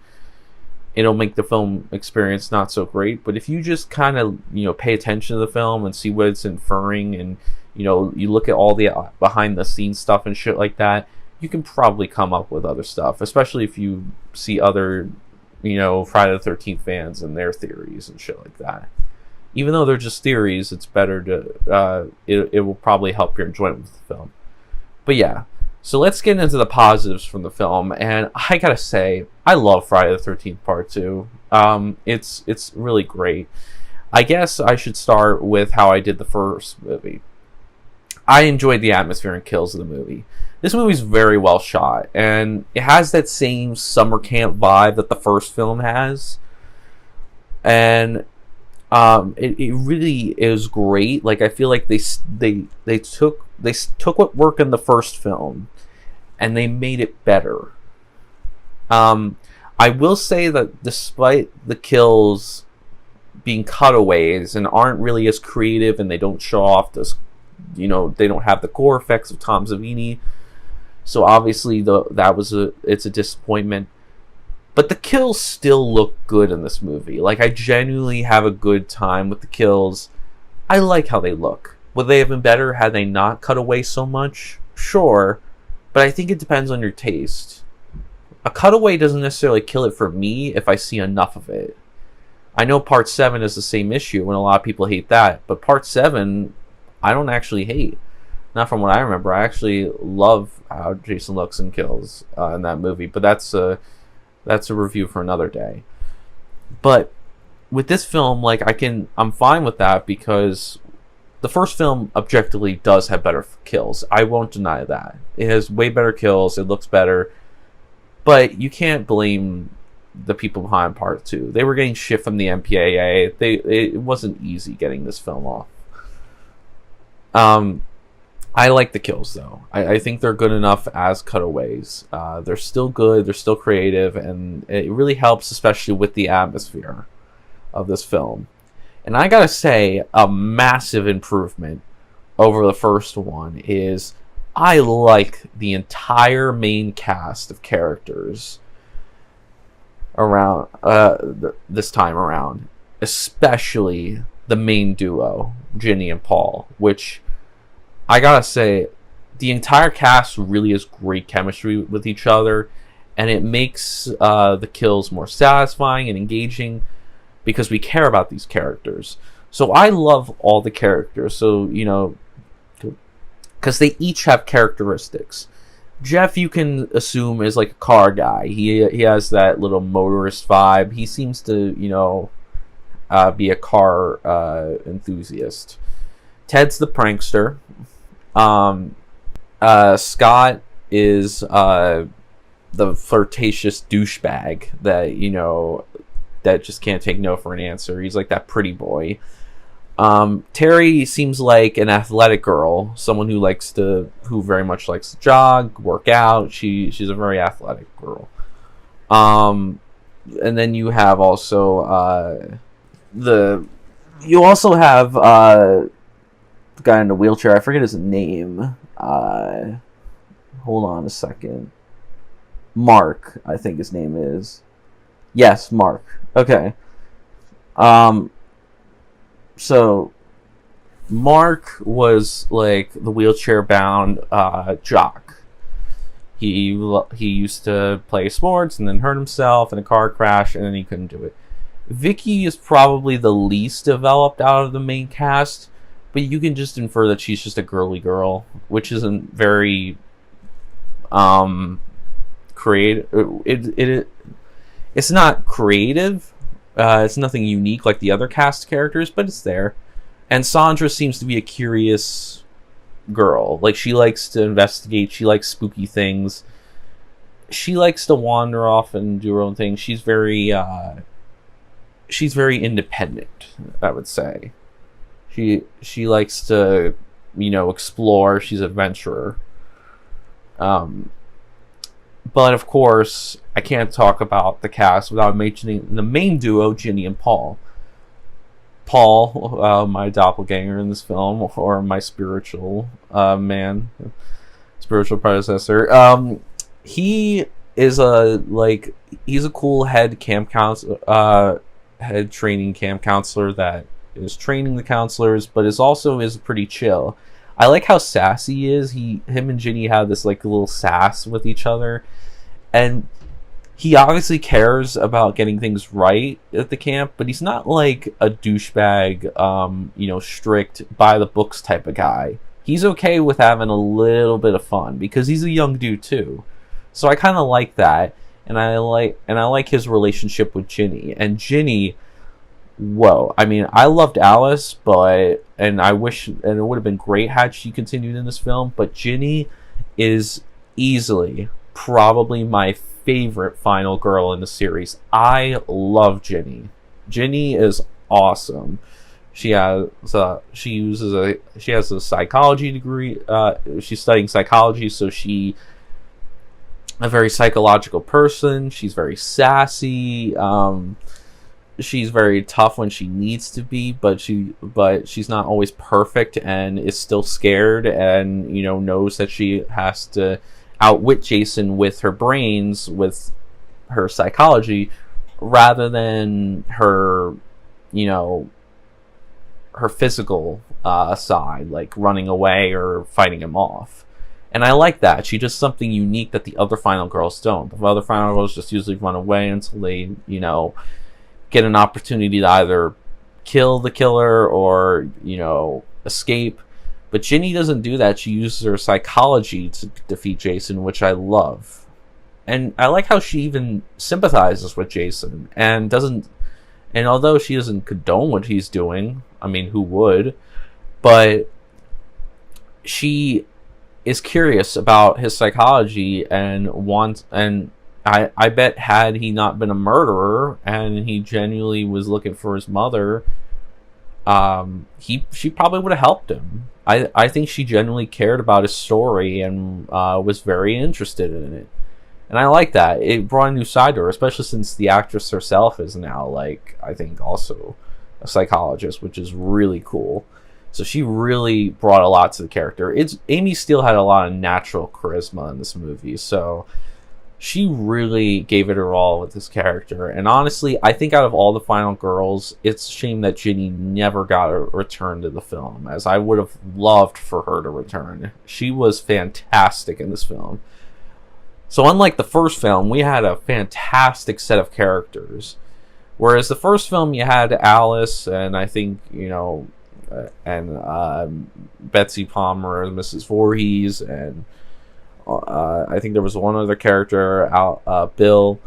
it'll make the film experience not so great. But if you just kind of, pay attention to the film and see what it's inferring, and, you look at all the behind the scenes stuff and shit like that, you can probably come up with other stuff, especially if you see other Friday the 13th fans and their theories and shit like that. Even though they're just theories, it's better to it will probably help your enjoyment with the film. But yeah, so let's get into the positives from the film. And I gotta say, I love Friday the 13th Part 2. It's really great. I guess I should start with how I did the first movie. I enjoyed the atmosphere and kills of the movie. This movie's very well shot, and it has that same summer camp vibe that the first film has. And it really is great. Like, I feel like they took what worked in the first film and they made it better. I will say that despite the kills being cutaways and aren't really as creative, and they don't show off this, they don't have the gore effects of Tom Savini. So obviously it's a disappointment. But the kills still look good in this movie. Like, I genuinely have a good time with the kills. I like how they look. Would they have been better had they not cut away so much? Sure. But I think it depends on your taste. A cutaway doesn't necessarily kill it for me if I see enough of it. I know Part 7 is the same issue, and a lot of people hate that. But Part 7, I don't actually hate. Not from what I remember. I actually love how Jason looks and kills in that movie. But that's a review for another day. But with this film, like, I'm fine with that because the first film objectively does have better kills. I won't deny that. It has way better kills. It looks better. But you can't blame the people behind part 2. They were getting shit from the MPAA. It wasn't easy getting this film off. I like the kills, though. I think they're good enough as cutaways. They're still good. They're still creative. And it really helps, especially with the atmosphere of this film. And I gotta say, a massive improvement over the first one is I like the entire main cast of characters around this time around, especially the main duo, Ginny and Paul, which I gotta say, the entire cast really has great chemistry with each other, and it makes the kills more satisfying and engaging, because we care about these characters. So I love all the characters. So, you know, because they each have characteristics. Jeff, you can assume, is like a car guy. He has that little motorist vibe. He seems to, you know, be a car enthusiast. Ted's the prankster. Scott is the flirtatious douchebag that, you know, that just can't take no for an answer. He's like that pretty boy. Terry seems like an athletic girl, someone who very much likes to jog, work out. She's a very athletic girl. And then you have also the guy in the wheelchair. I forget his name. Hold on a second. Mark, I think his name is. Yes, Mark. Okay. So Mark was like the wheelchair-bound jock. He used to play sports and then hurt himself in a car crash, and then he couldn't do it. Vicky is probably the least developed out of the main cast, but you can just infer that she's just a girly girl, which isn't very creative. It's not creative. It's nothing unique like the other cast characters, but it's there. And Sandra seems to be a curious girl. Like, she likes to investigate. She likes spooky things. She likes to wander off and do her own thing. She's very independent, I would say. She likes to, you know, explore. She's an adventurer. But of course, I can't talk about the cast without mentioning the main duo, Ginny and Paul. Paul, my doppelganger in this film, or my spiritual spiritual predecessor. He is he's a cool head training camp counselor that is training the counselors, but is pretty chill. I like how sassy he is. Him and Ginny have this like little sass with each other, and he obviously cares about getting things right at the camp, but he's not like a douchebag, strict by the books type of guy. He's okay with having a little bit of fun because he's a young dude too. So I kind of like that, and I like his relationship with Ginny. And Ginny, whoa! I mean, I loved Alice, and it would have been great had she continued in this film. But Ginny is easily probably my favorite final girl in the series. I love Ginny. Ginny is awesome. She has a psychology degree. She's studying psychology, so she's a very psychological person. She's very sassy. She's very tough when she needs to be, but she's not always perfect, and is still scared, and knows that she has to outwit Jason with her brains, with her psychology, rather than her her physical side, like running away or fighting him off. And I like that. She does something unique that the other final girls don't. The other final girls just usually run away until they get an opportunity to either kill the killer or escape. But Ginny doesn't do that. She uses her psychology to defeat Jason, which I love. And I like how she even sympathizes with Jason and And although she doesn't condone what he's doing, I mean, who would? But she is curious about his psychology and wants, and I bet had he not been a murderer and he genuinely was looking for his mother, she probably would have helped him. I think she genuinely cared about his story and was very interested in it. And I like that. It brought a new side to her, especially since the actress herself is now, like, I think also a psychologist, which is really cool. So she really brought a lot to the character. Amy Steele had a lot of natural charisma in this movie, so she really gave it her all with this character. And honestly, I think out of all the final girls, it's a shame that Ginny never got a return to the film, as I would have loved for her to return. She was fantastic in this film. So unlike the first film, we had a fantastic set of characters. Whereas the first film, you had Alice, and I think, and Betsy Palmer as Mrs. Voorhees, and I think there was one other character, Bill,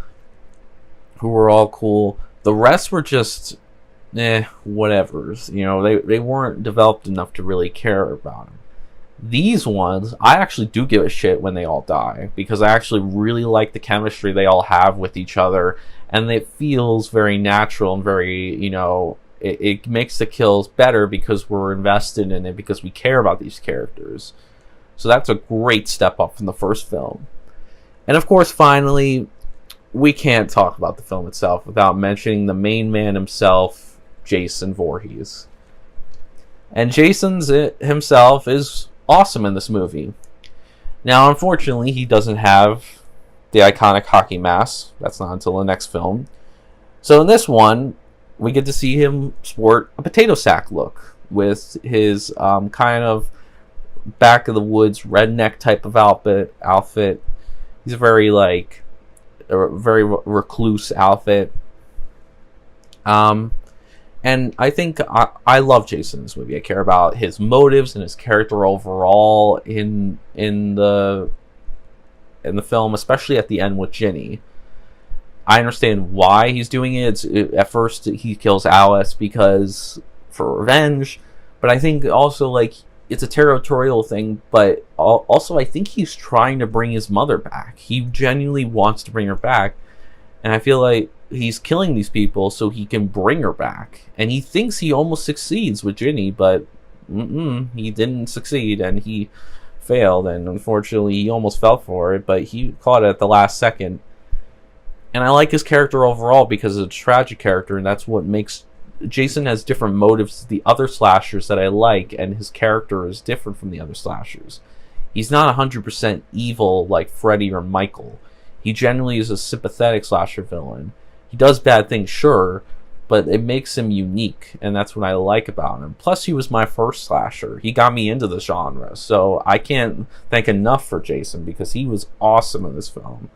who were all cool. The rest were just, whatevers. They weren't developed enough to really care about them. These ones, I actually do give a shit when they all die, because I actually really like the chemistry they all have with each other, and it feels very natural and very, it makes the kills better because we're invested in it, because we care about these characters. So that's a great step up from the first film. And of course, finally, we can't talk about the film itself without mentioning the main man himself, Jason Voorhees. And Jason's himself is awesome in this movie. Now, unfortunately, he doesn't have the iconic hockey mask. That's not until the next film. So in this one, we get to see him sport a potato sack look with his kind of back of the woods redneck type of outfit. He's a very recluse outfit. And I think I love Jason in this movie. I care about his motives and his character overall in the film, especially at the end with Ginny. I understand why he's doing it. At first, he kills Alice because for revenge, but I think also it's a territorial thing. But also, I think he's trying to bring his mother back. He genuinely wants to bring her back, and I feel like he's killing these people so he can bring her back. And he thinks he almost succeeds with Ginny, but he didn't succeed, and he failed. And unfortunately, he almost fell for it, but he caught it at the last second. And I like his character overall because it's a tragic character, and that's what makes Jason has different motives to the other slashers that I like, and his character is different from the other slashers. He's not 100% evil like Freddy or Michael. He generally is a sympathetic slasher villain. He does bad things, sure, but it makes him unique, and that's what I like about him. Plus, he was my first slasher. He got me into the genre, so I can't thank enough for Jason because he was awesome in this film.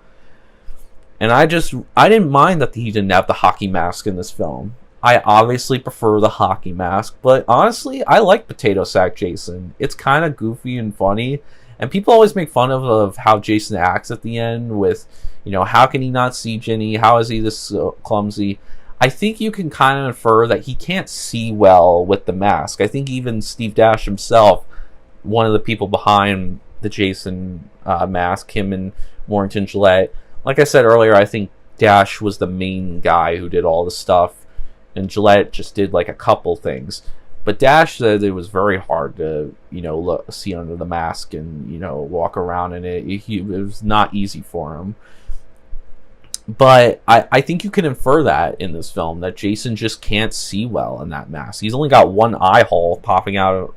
And I didn't mind that he didn't have the hockey mask in this film. I obviously prefer the hockey mask, but honestly, I like Potato Sack Jason. It's kind of goofy and funny, and people always make fun of how Jason acts at the end with, how can he not see Ginny? How is he this clumsy? I think you can kind of infer that he can't see well with the mask. I think even Steve Dash himself, one of the people behind the Jason mask, him and Warrington Gillette, like I said earlier, I think Dash was the main guy who did all the stuff, and Gillette just did a couple things. But Dash said it was very hard to, see under the mask and, walk around in it. It was not easy for him. But I think you can infer that in this film, that Jason just can't see well in that mask. He's only got one eye hole popping out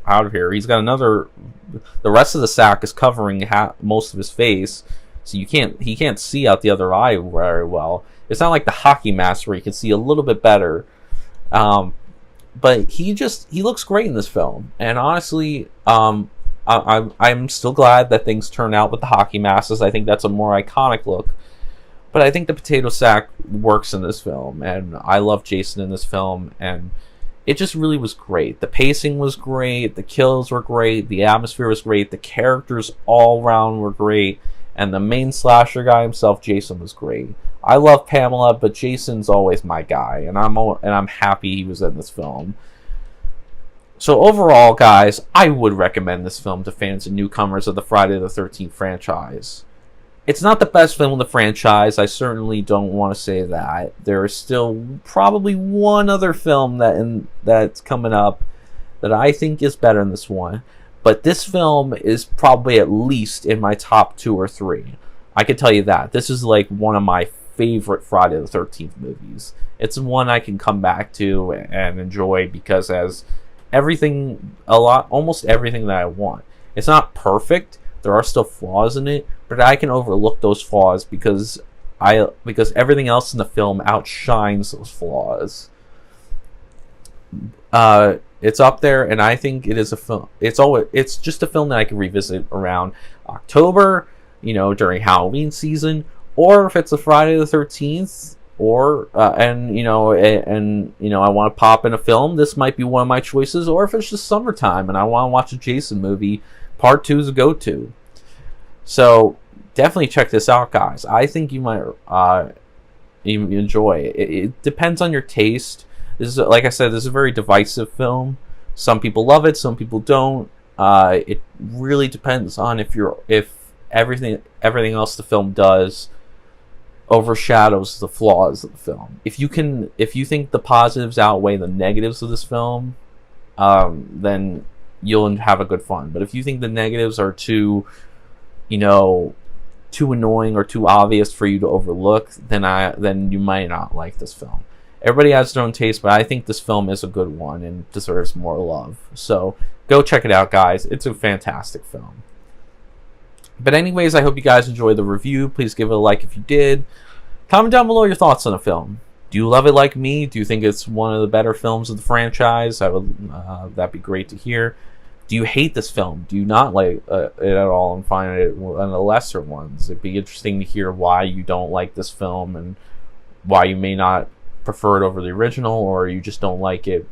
of here. He's got another. The rest of the sack is covering most of his face, so he can't see out the other eye very well. It's not like the hockey mask where you can see a little bit better. But he looks great in this film, and honestly, I'm still glad that things turn out with the hockey masks. I think that's a more iconic look. But I think the potato sack works in this film, and I love Jason in this film, and it just really was great. The pacing was great, the kills were great, the atmosphere was great, the characters all around were great, and the main slasher guy himself, Jason, was great. I love Pamela, but Jason's always my guy, and I'm happy he was in this film. So overall, guys, I would recommend this film to fans and newcomers of the Friday the 13th franchise. It's not the best film in the franchise. I certainly don't want to say that. There is still probably one other film that's coming up that I think is better than this one. But this film is probably at least in my top 2 or 3. I can tell you that. This is like one of my favorite Friday the 13th movies. It's one I can come back to and enjoy because it has almost everything that I want. It's not perfect. There are still flaws in it, but I can overlook those flaws because everything else in the film outshines those flaws. It's up there, and I think it is a film. It's just a film that I can revisit around October, during Halloween season, or if it's a Friday the 13th, or I want to pop in a film. This might be one of my choices, or if it's just summertime and I want to watch a Jason movie. Part 2 is a go-to. So definitely check this out, guys. I think you might enjoy it. It depends on your taste. This is, like I said, this is a very divisive film. Some people love it, some people don't. It really depends on if everything else the film does overshadows the flaws of the film. If you think the positives outweigh the negatives of this film, then you'll have a good fun. But if you think the negatives are too annoying or too obvious for you to overlook, then you might not like this film. Everybody has their own taste, but I think this film is a good one and deserves more love. So go check it out, guys. It's a fantastic film. But anyways, I hope you guys enjoyed the review. Please give it a like if you did. Comment down below your thoughts on the film. Do you love it like me? Do you think it's one of the better films of the franchise? That'd be great to hear. Do you hate this film? Do you not like it at all and find it one of the lesser ones? It'd be interesting to hear why you don't like this film and why you may not prefer it over the original, or you just don't like it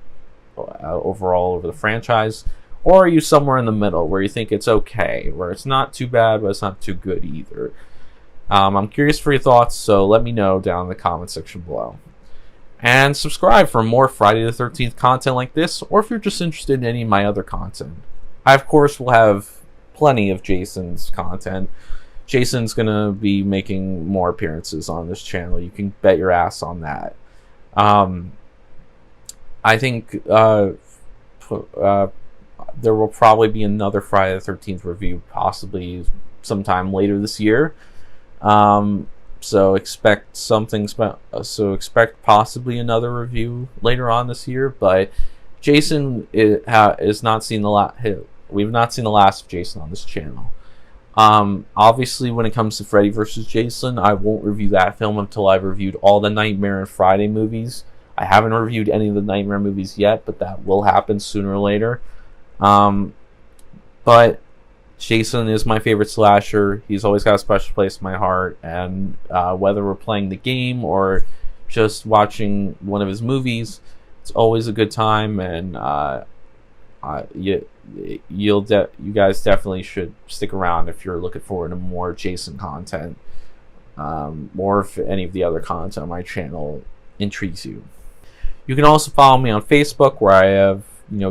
overall over the franchise. Or are you somewhere in the middle where you think it's okay, where it's not too bad but it's not too good either? I'm curious for your thoughts, so let me know down in the comment section below. And subscribe for more Friday the 13th content like this, or if you're just interested in any of my other content. I, of course, will have plenty of Jason's content. Jason's going to be making more appearances on this channel. You can bet your ass on that. I think there will probably be another Friday the 13th review, possibly sometime later this year. So expect possibly another review later on this year. But Jason is not seen we've not seen the last of Jason on this channel. Obviously, when it comes to Freddy vs. Jason, I won't review that film until I've reviewed all the Nightmare and Friday movies. I haven't reviewed any of the Nightmare movies yet, but that will happen sooner or later. But Jason is my favorite slasher. He's always got a special place in my heart, and whether we're playing the game or just watching one of his movies, it's always a good time. And you guys definitely should stick around if you're looking forward to more Jason content, or if any of the other content on my channel intrigues you. You can also follow me on Facebook, where I have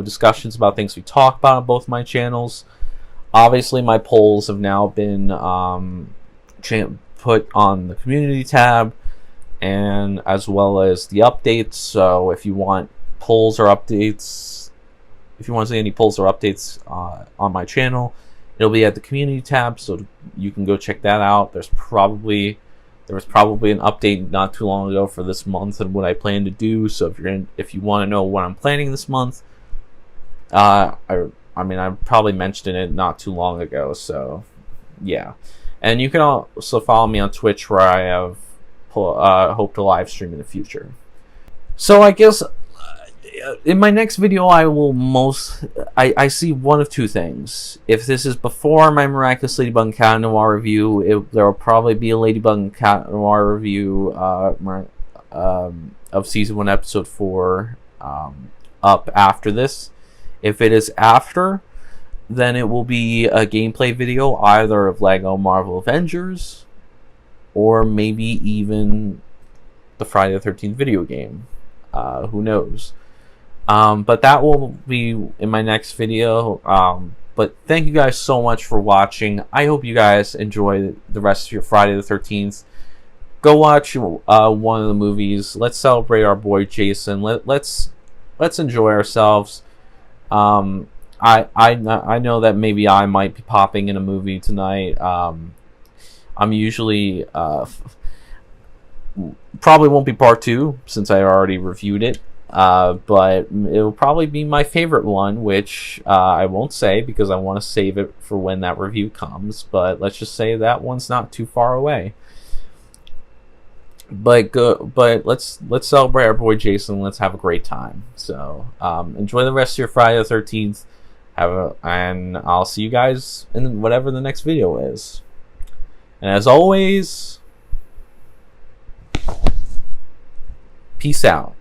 discussions about things we talk about on both my channels. Obviously, my polls have now been put on the community tab, and as well as the updates. So if you want polls or updates, if you want to see any polls or updates on my channel, it'll be at the community tab, so you can go check that out. There was probably an update not too long ago for this month and what I plan to do. So if you want to know what I'm planning this month, I probably mentioned it not too long ago, so yeah. And you can also follow me on Twitch, where I have hope to live stream in the future. So I guess in my next video, I see one of two things. If this is before my Miraculous Ladybug and Cat Noir review, there will probably be a Ladybug and Cat Noir review of Season 1, Episode 4 up after this. If it is after, then it will be a gameplay video either of LEGO Marvel Avengers or maybe even the Friday the 13th video game. Who knows? But that will be in my next video. But thank you guys so much for watching. I hope you guys enjoy the rest of your Friday the 13th. Go watch one of the movies. Let's celebrate our boy Jason. Let's enjoy ourselves. I know that maybe I might be popping in a movie tonight. I'm usually probably won't be part 2 since I already reviewed it. But it'll probably be my favorite one, which I won't say because I want to save it for when that review comes. But let's just say that one's not too far away. But let's celebrate our boy Jason. Let's have a great time. So enjoy the rest of your Friday the 13th. And I'll see you guys in whatever the next video is. And as always, peace out.